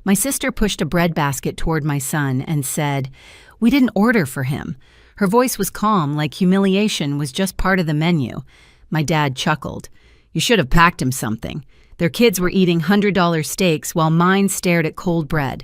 My sister pushed a bread basket toward my son and said, "We didn't order for him." Her voice was calm, like humiliation was just part of the menu. My dad chuckled. "You should have packed him something." Their kids were eating $100 steaks while mine stared at cold bread.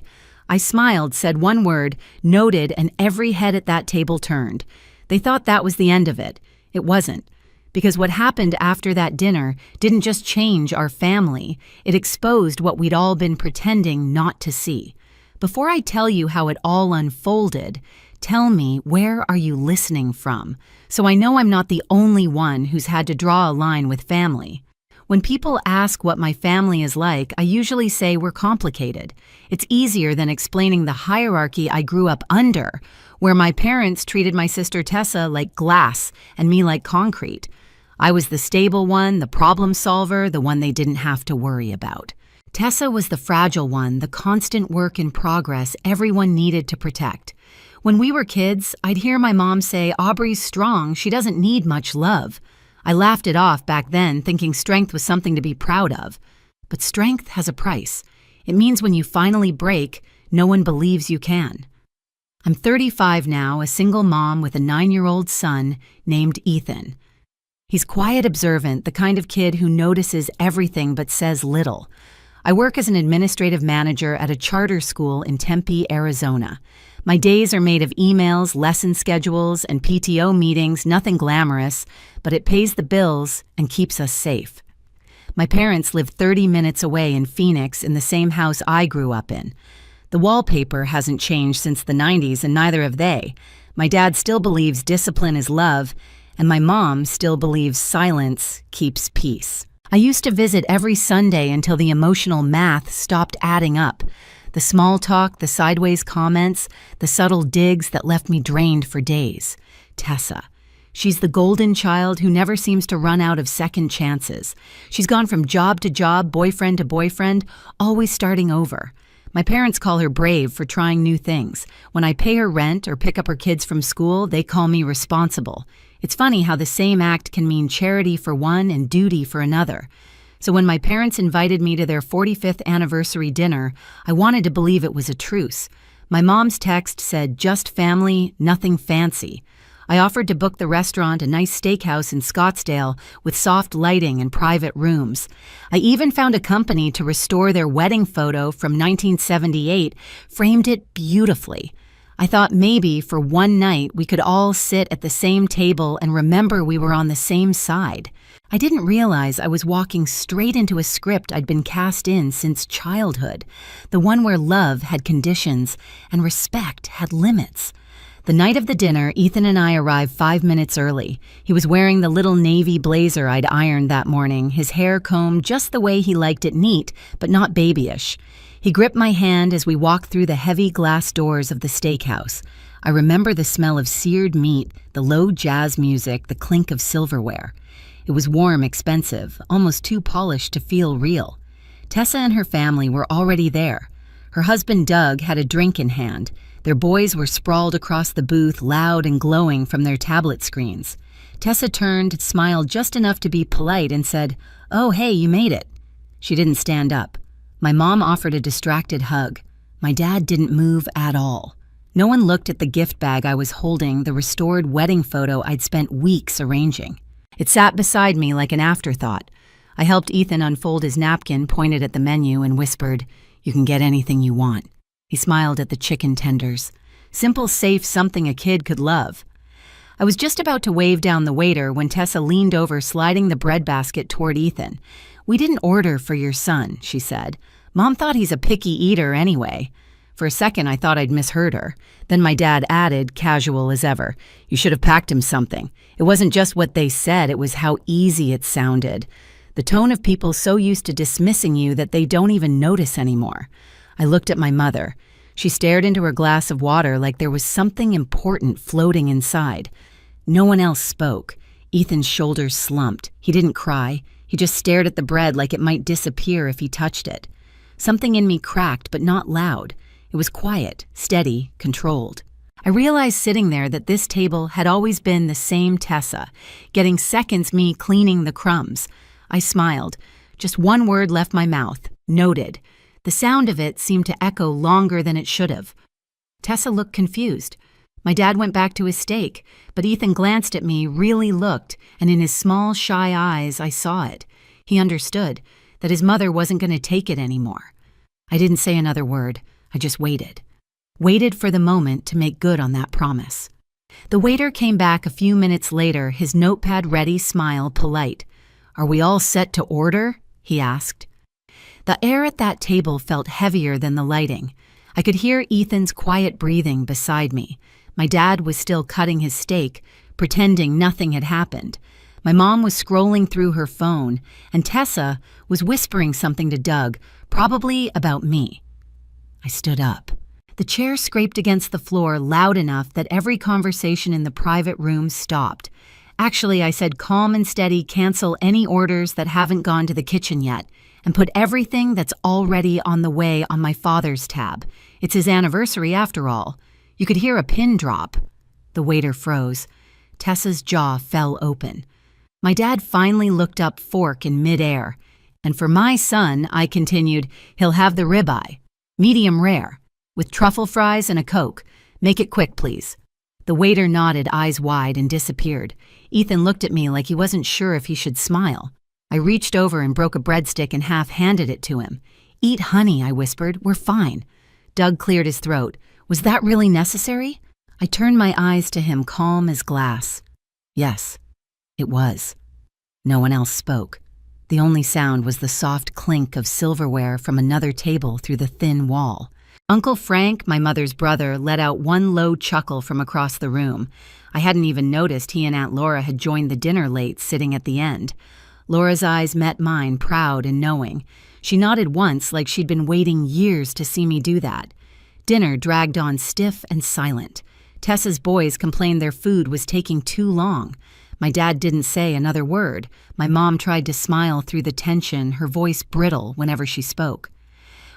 I smiled, said one word, noted, and every head at that table turned. They thought that was the end of it. It wasn't. Because what happened after that dinner didn't just change our family, it exposed what we'd all been pretending not to see. Before I tell you how it all unfolded, tell me, where are you listening from? So I know I'm not the only one who's had to draw a line with family. When people ask what my family is like, I usually say we're complicated. It's easier than explaining the hierarchy I grew up under, where my parents treated my sister Tessa like glass and me like concrete. I was the stable one, the problem solver, the one they didn't have to worry about. Tessa was the fragile one, the constant work in progress everyone needed to protect. When we were kids, I'd hear my mom say, "Aubrey's strong, she doesn't need much love." I laughed it off back then, thinking strength was something to be proud of. But strength has a price. It means when you finally break, no one believes you can. I'm 35 now, a single mom with a 9-year-old son named Ethan. He's quiet, observant, the kind of kid who notices everything but says little. I work as an administrative manager at a charter school in Tempe, Arizona. My days are made of emails, lesson schedules, and PTO meetings, nothing glamorous, but it pays the bills and keeps us safe. My parents live 30 minutes away in Phoenix in the same house I grew up in. The wallpaper hasn't changed since the 90s, and neither have they. My dad still believes discipline is love, and my mom still believes silence keeps peace. I used to visit every Sunday until the emotional math stopped adding up. The small talk, the sideways comments, the subtle digs that left me drained for days. Tessa. She's the golden child who never seems to run out of second chances. She's gone from job to job, boyfriend to boyfriend, always starting over. My parents call her brave for trying new things. When I pay her rent or pick up her kids from school, they call me responsible. It's funny how the same act can mean charity for one and duty for another. So when my parents invited me to their 45th anniversary dinner, I wanted to believe it was a truce. My mom's text said, "Just family, nothing fancy." I offered to book the restaurant, a nice steakhouse in Scottsdale with soft lighting and private rooms. I even found a company to restore their wedding photo from 1978, framed it beautifully. I thought maybe for one night we could all sit at the same table and remember we were on the same side. I didn't realize I was walking straight into a script I'd been cast in since childhood, the one where love had conditions and respect had limits. The night of the dinner, Ethan and I arrived 5 minutes early. He was wearing the little navy blazer I'd ironed that morning, his hair combed just the way he liked it, neat, but not babyish. He gripped my hand as we walked through the heavy glass doors of the steakhouse. I remember the smell of seared meat, the low jazz music, the clink of silverware. It was warm, expensive, almost too polished to feel real. Tessa and her family were already there. Her husband, Doug, had a drink in hand. Their boys were sprawled across the booth, loud and glowing from their tablet screens. Tessa turned, smiled just enough to be polite, and said, "Oh, hey, you made it." She didn't stand up. My mom offered a distracted hug. My dad didn't move at all. No one looked at the gift bag I was holding, the restored wedding photo I'd spent weeks arranging. It sat beside me like an afterthought. I helped Ethan unfold his napkin, pointed at the menu, and whispered, "You can get anything you want." He smiled at the chicken tenders. Simple, safe, something a kid could love. I was just about to wave down the waiter when Tessa leaned over, sliding the bread basket toward Ethan. "We didn't order for your son," she said. "Mom thought he's a picky eater anyway." For a second, I thought I'd misheard her. Then my dad added, casual as ever, "You should have packed him something." It wasn't just what they said, it was how easy it sounded. The tone of people so used to dismissing you that they don't even notice anymore. I looked at my mother. She stared into her glass of water like there was something important floating inside. No one else spoke. Ethan's shoulders slumped. He didn't cry. He just stared at the bread like it might disappear if he touched it. Something in me cracked, but not loud. It was quiet, steady, controlled. I realized sitting there that this table had always been the same Tessa, getting seconds me cleaning the crumbs. I smiled. Just one word left my mouth. Noted. The sound of it seemed to echo longer than it should have. Tessa looked confused. My dad went back to his steak, but Ethan glanced at me, really looked, and in his small, shy eyes, I saw it. He understood that his mother wasn't going to take it anymore. I didn't say another word. I just waited. Waited for the moment to make good on that promise. The waiter came back a few minutes later, his notepad ready, smile polite. "Are we all set to order?" he asked. The air at that table felt heavier than the lighting. I could hear Ethan's quiet breathing beside me. My dad was still cutting his steak, pretending nothing had happened. My mom was scrolling through her phone, and Tessa was whispering something to Doug, probably about me. I stood up. The chair scraped against the floor loud enough that every conversation in the private room stopped. Actually, I said calm and steady, cancel any orders that haven't gone to the kitchen yet, and put everything that's already on the way on my father's tab. It's his anniversary after all. You could hear a pin drop. The waiter froze. Tessa's jaw fell open. My dad finally looked up, fork in midair. "And for my son," I continued, "he'll have the ribeye. Medium rare, with truffle fries and a Coke. Make it quick, please." The waiter nodded, eyes wide, and disappeared. Ethan looked at me like he wasn't sure if he should smile. I reached over and broke a breadstick in half, handed it to him. "Eat, honey," I whispered. "We're fine." Doug cleared his throat. "Was that really necessary?" I turned my eyes to him, calm as glass. Yes, it was. No one else spoke. The only sound was the soft clink of silverware from another table through the thin wall. Uncle Frank, my mother's brother, let out one low chuckle from across the room. I hadn't even noticed he and Aunt Laura had joined the dinner late, sitting at the end. Laura's eyes met mine, proud and knowing. She nodded once, like she'd been waiting years to see me do that. Dinner dragged on stiff and silent. Tessa's boys complained their food was taking too long. My dad didn't say another word. My mom tried to smile through the tension, her voice brittle whenever she spoke.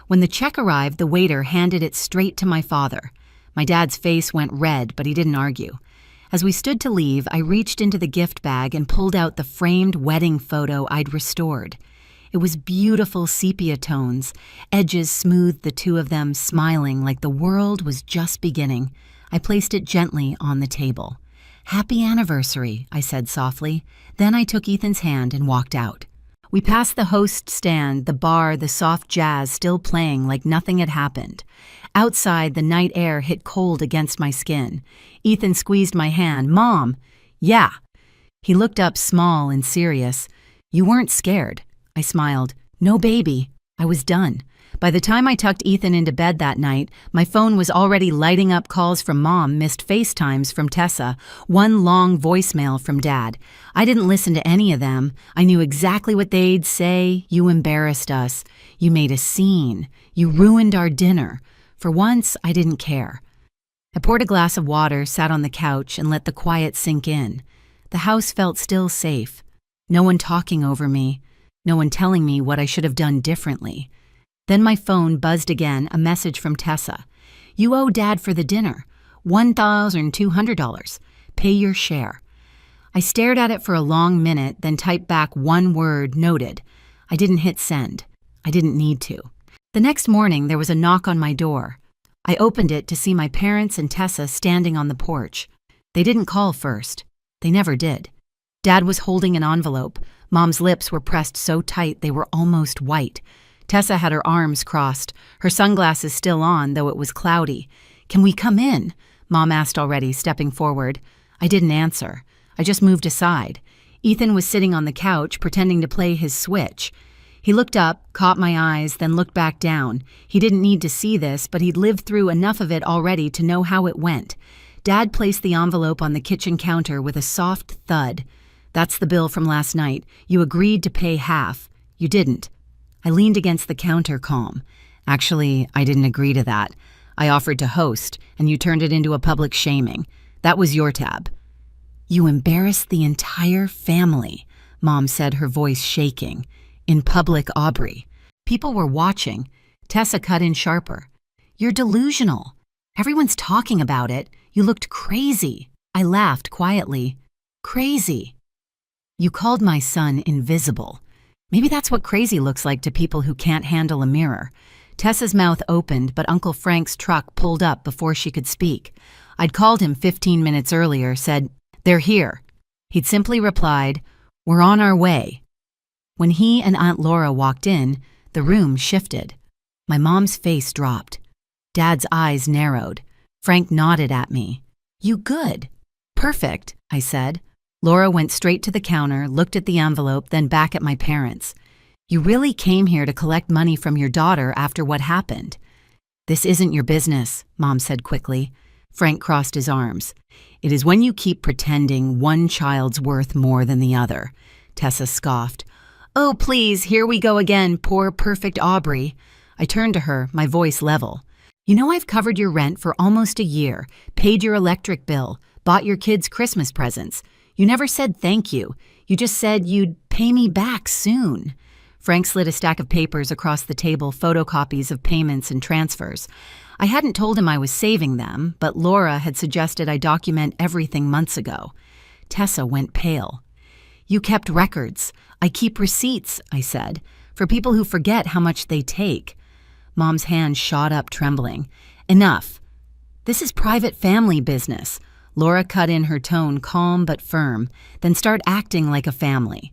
When the check arrived, the waiter handed it straight to my father. My dad's face went red, but he didn't argue. As we stood to leave, I reached into the gift bag and pulled out the framed wedding photo I'd restored. It was beautiful sepia tones. Edges smoothed the two of them, smiling like the world was just beginning. I placed it gently on the table. "Happy anniversary," I said softly. Then I took Ethan's hand and walked out. We passed the host stand, the bar, the soft jazz still playing like nothing had happened. Outside, the night air hit cold against my skin. Ethan squeezed my hand. "Mom!" "Yeah." He looked up, small and serious. "You weren't scared." I smiled. "No, baby." I was done. By the time I tucked Ethan into bed that night, my phone was already lighting up calls from Mom, missed FaceTimes from Tessa, one long voicemail from Dad. I didn't listen to any of them. I knew exactly what they'd say. "You embarrassed us. You made a scene. You ruined our dinner." For once, I didn't care. I poured a glass of water, sat on the couch, and let the quiet sink in. The house felt still safe. No one talking over me. No one telling me what I should have done differently. Then my phone buzzed again, a message from Tessa. "You owe Dad for the dinner. $1,200. Pay your share." I stared at it for a long minute, then typed back one word, noted. I didn't hit send. I didn't need to. The next morning, there was a knock on my door. I opened it to see my parents and Tessa standing on the porch. They didn't call first. They never did. Dad was holding an envelope. Mom's lips were pressed so tight they were almost white. Tessa had her arms crossed, her sunglasses still on, though it was cloudy. "Can we come in?" Mom asked already, stepping forward. I didn't answer. I just moved aside. Ethan was sitting on the couch, pretending to play his Switch. He looked up, caught my eyes, then looked back down. He didn't need to see this, but he'd lived through enough of it already to know how it went. Dad placed the envelope on the kitchen counter with a soft thud. "That's the bill from last night. You agreed to pay half. You didn't." I leaned against the counter, calm. "Actually, I didn't agree to that. I offered to host, and you turned it into a public shaming. That was your tab." "You embarrassed the entire family," Mom said, her voice shaking. "In public, Aubrey. People were watching." Tessa cut in sharper. "You're delusional. Everyone's talking about it. You looked crazy." I laughed quietly. "Crazy." "You called my son invisible. Maybe that's what crazy looks like to people who can't handle a mirror." Tessa's mouth opened, but Uncle Frank's truck pulled up before she could speak. I'd called him 15 minutes earlier, said, "They're here." He'd simply replied, "We're on our way." When he and Aunt Laura walked in, the room shifted. My mom's face dropped. Dad's eyes narrowed. Frank nodded at me. "You good?" "Perfect," I said. Laura went straight to the counter, looked at the envelope, then back at my parents. "You really came here to collect money from your daughter after what happened." "This isn't your business," Mom said quickly. Frank crossed his arms. "It is when you keep pretending one child's worth more than the other." Tessa scoffed. "Oh, please, here we go again, poor perfect Aubrey." I turned to her, my voice level. "You know I've covered your rent for almost a year, paid your electric bill, bought your kids Christmas presents. You never said thank you. You just said you'd pay me back soon." Frank slid a stack of papers across the table, photocopies of payments and transfers. I hadn't told him I was saving them, but Laura had suggested I document everything months ago. Tessa went pale. "You kept records. I keep receipts," I said, "for people who forget how much they take." Mom's hand shot up, trembling. "Enough. This is private family business." Laura cut in, her tone calm but firm, "then start acting like a family."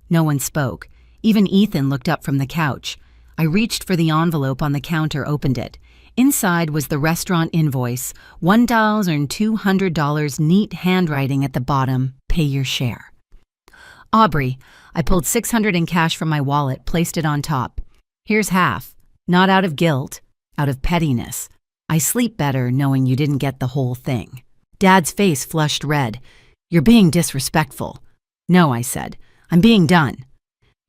No one spoke. Even Ethan looked up from the couch. I reached for the envelope on the counter, opened it. Inside was the restaurant invoice, $1,200, neat handwriting at the bottom, "Pay your share." "Aubrey," I pulled $600 in cash from my wallet, placed it on top. "Here's half. Not out of guilt, out of pettiness. I sleep better knowing you didn't get the whole thing." Dad's face flushed red. "You're being disrespectful." "No," I said. "I'm being done."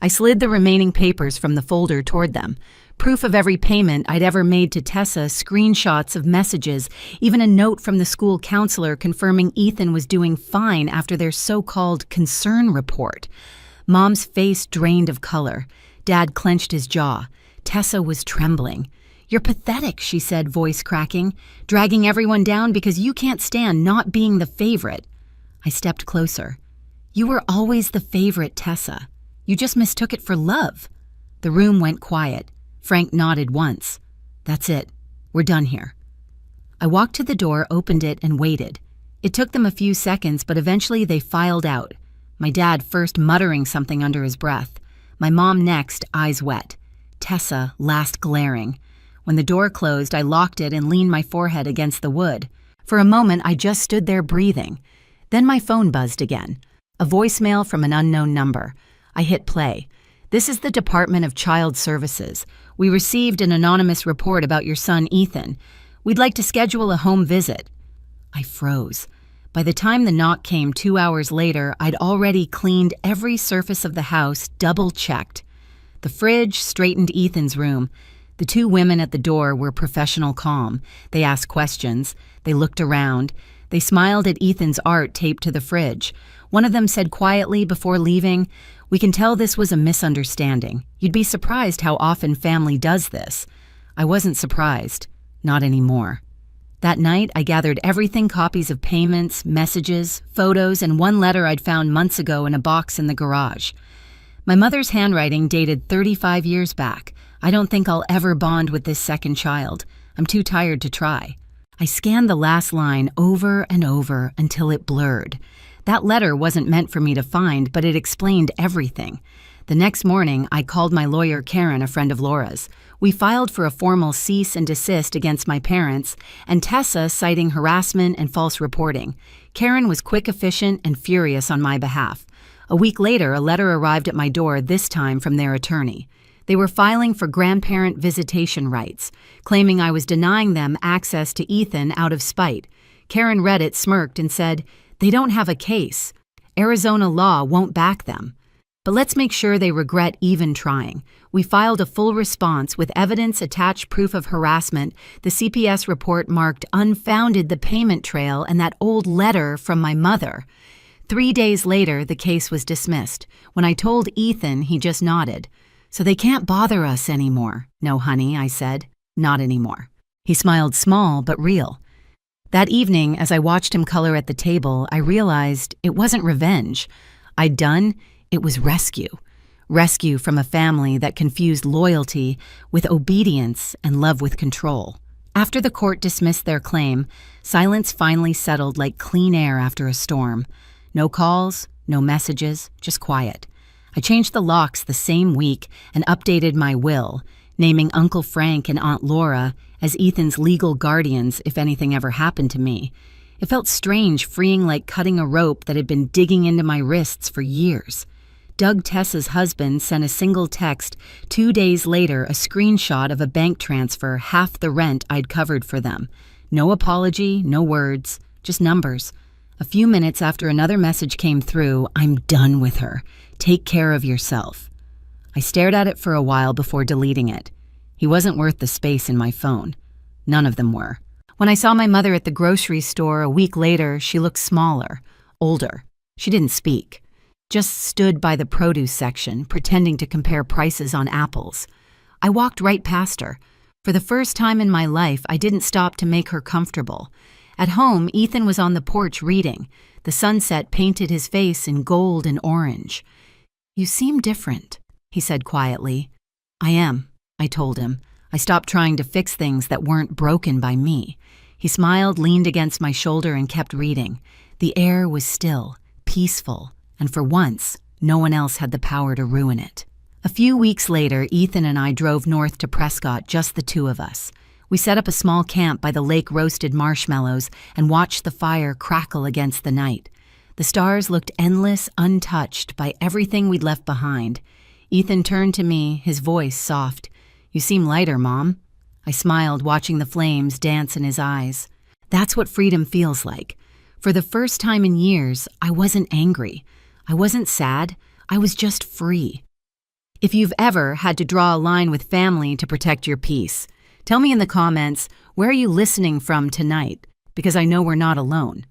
I slid the remaining papers from the folder toward them. Proof of every payment I'd ever made to Tessa, screenshots of messages, even a note from the school counselor confirming Ethan was doing fine after their so-called concern report. Mom's face drained of color. Dad clenched his jaw. Tessa was trembling. "You're pathetic," she said, voice cracking, "dragging everyone down because you can't stand not being the favorite." I stepped closer. "You were always the favorite, Tessa. You just mistook it for love." The room went quiet. Frank nodded once. "That's it. We're done here." I walked to the door, opened it, and waited. It took them a few seconds, but eventually they filed out. My dad first muttering something under his breath. My mom next, eyes wet. Tessa last glaring. When the door closed, I locked it and leaned my forehead against the wood. For a moment, I just stood there breathing. Then my phone buzzed again. A voicemail from an unknown number. I hit play. "This is the Department of Child Services. We received an anonymous report about your son, Ethan. We'd like to schedule a home visit." I froze. By the time the knock came 2 hours later, I'd already cleaned every surface of the house, double-checked. The fridge straightened Ethan's room. The two women at the door were professional calm. They asked questions. They looked around. They smiled at Ethan's art taped to the fridge. One of them said quietly before leaving, "We can tell this was a misunderstanding. You'd be surprised how often family does this." I wasn't surprised. Not anymore. That night, I gathered everything, copies of payments, messages, photos, and one letter I'd found months ago in a box in the garage. My mother's handwriting dated 35 years back. I don't think I'll ever bond with this second child. I'm too tired to try. I scanned the last line over and over until it blurred. That letter wasn't meant for me to find, but it explained everything. The next morning, I called my lawyer, Karen, a friend of Laura's. We filed for a formal cease and desist against my parents, and Tessa citing harassment and false reporting. Karen was quick, efficient, and furious on my behalf. A week later, a letter arrived at my door, this time from their attorney. They were filing for grandparent visitation rights, claiming I was denying them access to Ethan out of spite. Karen read it, smirked, and said, "They don't have a case. Arizona law won't back them. But let's make sure they regret even trying." We filed a full response with evidence attached, proof of harassment. The CPS report marked unfounded the payment trail and that old letter from my mother. 3 days later, the case was dismissed. When I told Ethan, he just nodded. "So they can't bother us anymore." "No, honey," I said. "Not anymore." He smiled, small but real. That evening, as I watched him color at the table, I realized it wasn't revenge. I'd done, it was rescue. rescue from a family that confused loyalty with obedience and love with control. After the court dismissed their claim, silence finally settled like clean air after a storm. No calls, no messages, just quiet. I changed the locks the same week and updated my will, naming Uncle Frank and Aunt Laura as Ethan's legal guardians if anything ever happened to me. It felt strange freeing like cutting a rope that had been digging into my wrists for years. Doug Tessa's husband sent a single text 2 days later, a screenshot of a bank transfer, half the rent I'd covered for them. No apology, no words, just numbers. A few minutes after another message came through, "I'm done with her. Take care of yourself." I stared at it for a while before deleting it. He wasn't worth the space in my phone. None of them were. When I saw my mother at the grocery store a week later, she looked smaller, older. She didn't speak. Just stood by the produce section, pretending to compare prices on apples. I walked right past her. For the first time in my life, I didn't stop to make her comfortable. At home, Ethan was on the porch reading. The sunset painted his face in gold and orange. "You seem different," he said quietly. "I am," I told him. I stopped trying to fix things that weren't broken by me. He smiled, leaned against my shoulder, and kept reading. The air was still, peaceful, and for once, no one else had the power to ruin it. A few weeks later, Ethan and I drove north to Prescott, just the two of us. We set up a small camp by the lake, roasted marshmallows, and watched the fire crackle against the night. The stars looked endless, untouched by everything we'd left behind. Ethan turned to me, his voice soft. "You seem lighter, Mom." I smiled, watching the flames dance in his eyes. That's what freedom feels like. For the first time in years, I wasn't angry. I wasn't sad. I was just free. If you've ever had to draw a line with family to protect your peace, tell me in the comments, where are you listening from tonight? Because I know we're not alone.